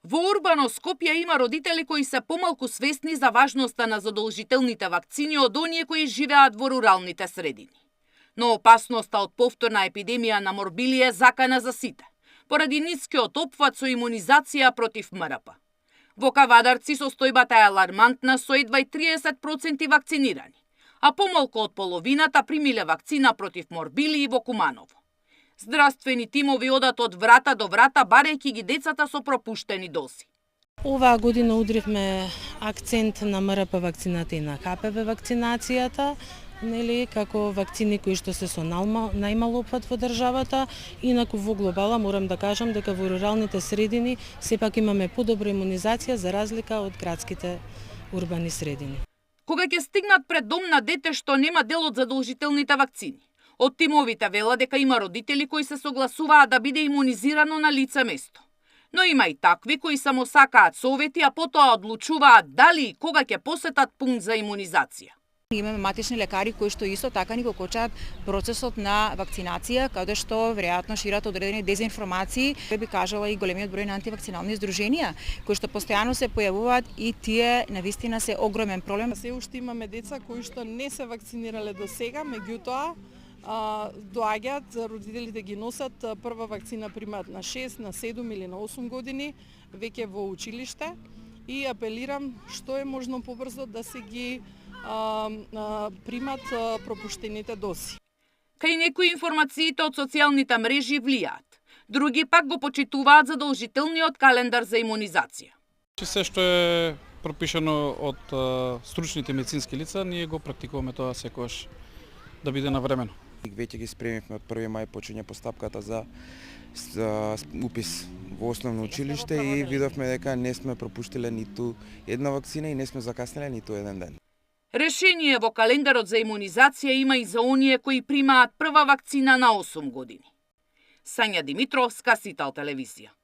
Во урбано Скопје има родители кои се помалку свесни за важноста на задолжителните вакцини од оние кои живеат во руралните средини. Но опасноста од повторна епидемија на морбили е закана за сите, поради нискиот опфат со имунизација против МРП. Во Кавадарци состојбата е алармантна со едва 30% вакцинирани, а помалку од половината примиле вакцина против морбили и во Куманово. Здравствени тимови одат од врата до врата, барејќи ги децата со пропуштени дози. Оваа година удревме акцент на МРП вакцината и на ХПВ вакцинацијата, како вакцини кои што се со најмал опфат во државата. Инаку во глобала морам да кажам дека во руралните средини сепак имаме подобра имунизација за разлика од градските урбани средини. Кога ќе стигнат пред дом на дете што нема дел од задолжителните вакцини, од тимовите вела дека има родители кои се согласуваат да биде имунизирано на лице место. Но има и такви кои само сакаат совети, а потоа одлучуваат дали и кога ќе посетат пункт за имунизација. Имаме матични лекари кои што исто така ни го кочаат процесот на вакцинација, каде што веројатно шират одредени дезинформации. Би кажала и големиот број на антивакцинални здруженија кои што постојано се појавуваат и тие навистина се огромен проблем. Се уште имаме деца кои што не се вакцинирале до сега, меѓутоа доаѓаат, родителите ги носат, прва вакцина примаат на 6, на 7 или на 8 години, веќе во училиште, и апелирам што е можно побрзо да се ги примат пропуштените дози. Кај некои информациите од социјалните мрежи влијаат, други пак го почитуваат задолжителниот календар за имунизација. Се што е пропишано од стручните медицински лица, ние го практикуваме тоа секогаш да биде навремено. Веќе ги спремивме од 1 мај почиња постапката за упис во основно училиште и видовме дека не сме пропуштиле ниту една вакцина и не сме закаснеле ниту еден ден. Решение во календарот за имунизација има и за оние кои примаат прва вакцина на 8 години. Сања Димитровска, Сител телевизија.